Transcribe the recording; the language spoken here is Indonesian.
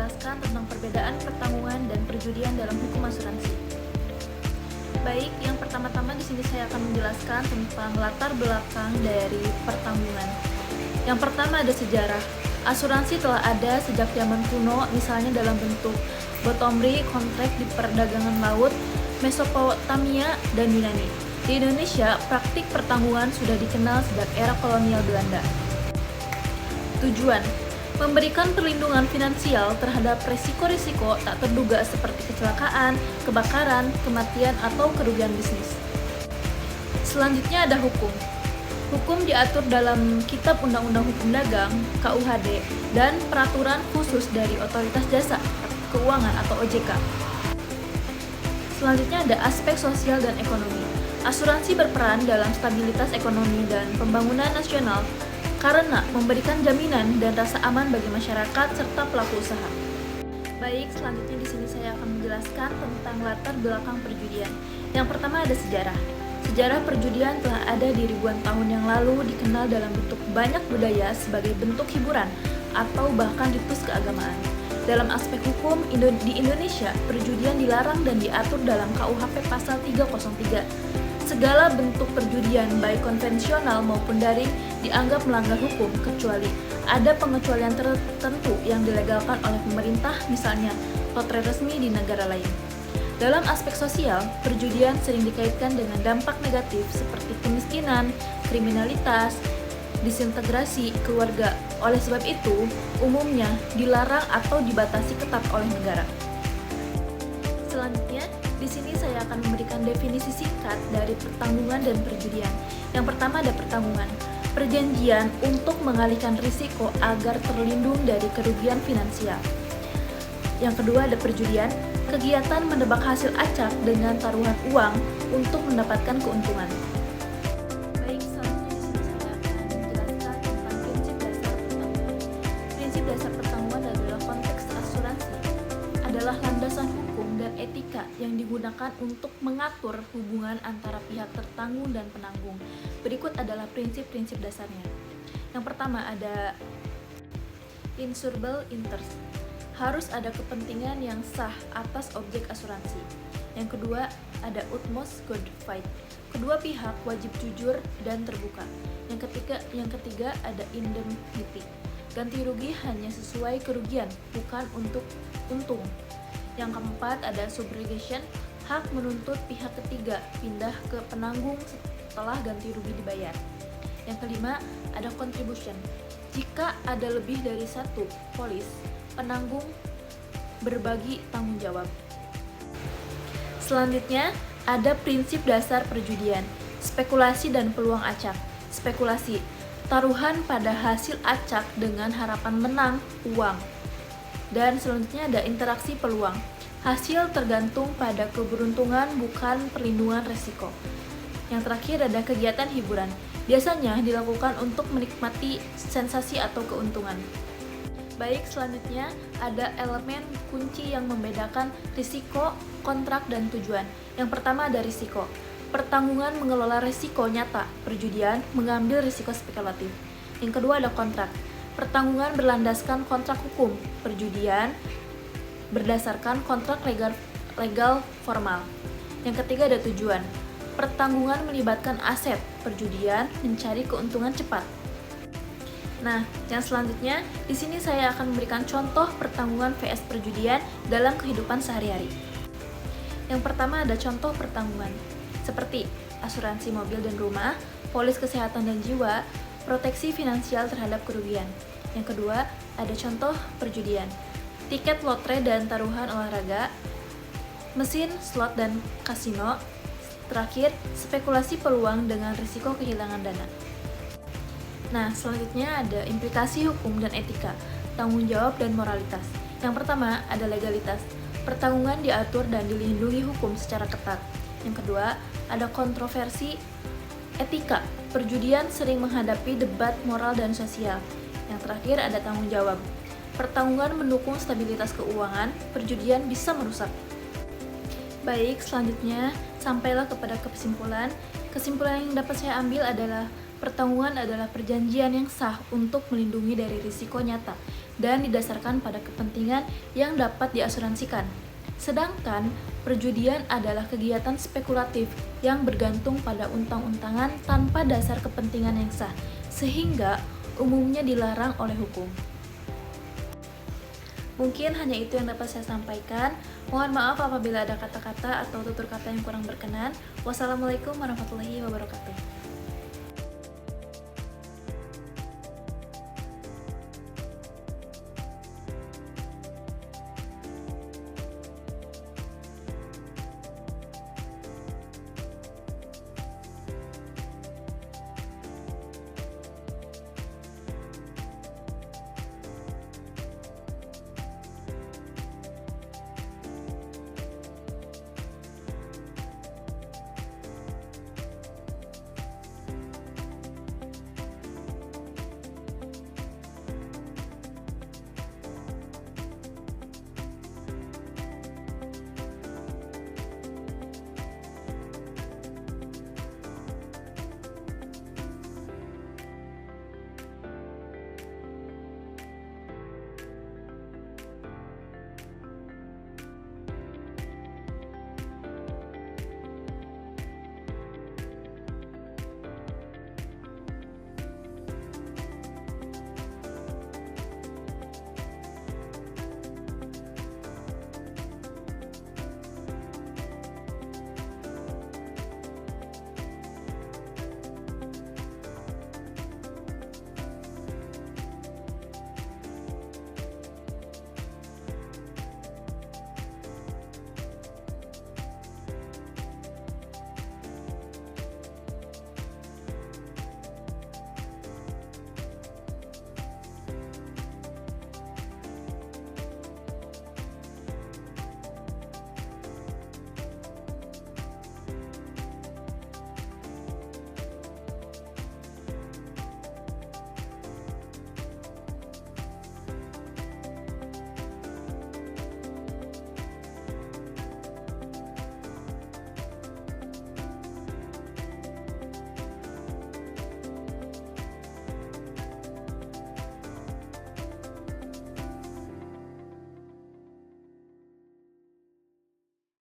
menjelaskan tentang perbedaan pertanggungan dan perjudian dalam hukum asuransi. Baik, yang pertama-tama di sini saya akan menjelaskan tentang latar belakang dari pertanggungan. Yang pertama ada sejarah. Asuransi telah ada sejak zaman kuno, misalnya dalam bentuk botomri, kontrak di perdagangan laut, Mesopotamia, dan Yunani. Di Indonesia, praktik pertanggungan sudah dikenal sejak era kolonial Belanda. Tujuan: memberikan perlindungan finansial terhadap risiko-risiko tak terduga seperti kecelakaan, kebakaran, kematian, atau kerugian bisnis. Selanjutnya ada hukum. Hukum diatur dalam Kitab Undang-Undang Hukum Dagang, KUHD, dan peraturan khusus dari Otoritas Jasa Keuangan atau OJK. Selanjutnya ada aspek sosial dan ekonomi. Asuransi berperan dalam stabilitas ekonomi dan pembangunan nasional karena memberikan jaminan dan rasa aman bagi masyarakat serta pelaku usaha. Baik, selanjutnya di sini saya akan menjelaskan tentang latar belakang perjudian. Yang pertama ada sejarah. Sejarah perjudian telah ada di ribuan tahun yang lalu, dikenal dalam bentuk banyak budaya sebagai bentuk hiburan atau bahkan ritus keagamaan. Dalam aspek hukum, di Indonesia, perjudian dilarang dan diatur dalam KUHP pasal 303. Segala bentuk perjudian, baik konvensional maupun daring, dianggap melanggar hukum, kecuali ada pengecualian tertentu yang dilegalkan oleh pemerintah, misalnya lotre resmi di negara lain. Dalam aspek sosial, perjudian sering dikaitkan dengan dampak negatif seperti kemiskinan, kriminalitas, disintegrasi keluarga. Oleh sebab itu, umumnya dilarang atau dibatasi ketat oleh negara. Selanjutnya, di sini saya akan memberikan definisi singkat dari pertanggungan dan perjudian. Yang pertama ada pertanggungan. Perjanjian untuk mengalihkan risiko agar terlindung dari kerugian finansial. Yang kedua ada perjudian, kegiatan menebak hasil acak dengan taruhan uang untuk mendapatkan keuntungan. Baik, selanjutnya di sini saya akan menjelaskan tentang prinsip dasar pertanggungan. Prinsip dasar pertanggungan adalah konteks asuransi, adalah landasan hukum dan etika yang digunakan untuk mengatur hubungan antara pihak tertanggung dan penanggung. Berikut adalah prinsip-prinsip dasarnya. Yang pertama ada insurable interest. Harus ada kepentingan yang sah atas objek asuransi. Yang kedua, ada utmost good faith. Kedua pihak wajib jujur dan terbuka. Yang ketiga ada indemnity. Ganti rugi hanya sesuai kerugian, bukan untuk untung. Yang keempat ada subrogation. Hak menuntut pihak ketiga pindah ke penanggung setelah ganti rugi dibayar. Yang kelima ada contribution. Jika ada lebih dari satu polis, penanggung berbagi tanggung jawab. Selanjutnya, ada prinsip dasar perjudian, spekulasi dan peluang acak. Spekulasi, taruhan pada hasil acak dengan harapan menang uang. Dan selanjutnya ada interaksi peluang, hasil tergantung pada keberuntungan bukan perlindungan resiko. Yang terakhir ada kegiatan hiburan, biasanya dilakukan untuk menikmati sensasi atau keuntungan. Baik, selanjutnya ada elemen kunci yang membedakan risiko, kontrak, dan tujuan. Yang pertama ada risiko. Pertanggungan mengelola risiko nyata, perjudian mengambil risiko spekulatif. Yang kedua ada kontrak. Pertanggungan berlandaskan kontrak hukum, perjudian berdasarkan kontrak legal formal. Yang ketiga ada tujuan. Pertanggungan melibatkan aset, perjudian mencari keuntungan cepat. Nah, yang selanjutnya, di sini saya akan memberikan contoh pertanggungan vs perjudian dalam kehidupan sehari-hari. Yang pertama ada contoh pertanggungan, seperti asuransi mobil dan rumah, polis kesehatan dan jiwa, proteksi finansial terhadap kerugian. Yang kedua, ada contoh perjudian, tiket lotre dan taruhan olahraga, mesin slot dan kasino. Terakhir, spekulasi peluang dengan risiko kehilangan dana. Nah, selanjutnya ada implikasi hukum dan etika, tanggung jawab dan moralitas. Yang pertama, ada legalitas. Pertanggungan diatur dan dilindungi hukum secara ketat. Yang kedua, ada kontroversi etika. Perjudian sering menghadapi debat moral dan sosial. Yang terakhir, ada tanggung jawab. Pertanggungan mendukung stabilitas keuangan, perjudian bisa merusak. Baik, selanjutnya sampailah kepada kesimpulan. Kesimpulan yang dapat saya ambil adalah Pertanggungan adalah perjanjian yang sah untuk melindungi dari risiko nyata dan didasarkan pada kepentingan yang dapat diasuransikan. Sedangkan perjudian adalah kegiatan spekulatif yang bergantung pada untang-untangan tanpa dasar kepentingan yang sah, sehingga umumnya dilarang oleh hukum. Mungkin hanya itu yang dapat saya sampaikan. Mohon maaf apabila ada kata-kata atau tutur kata yang kurang berkenan. Wassalamualaikum warahmatullahi wabarakatuh.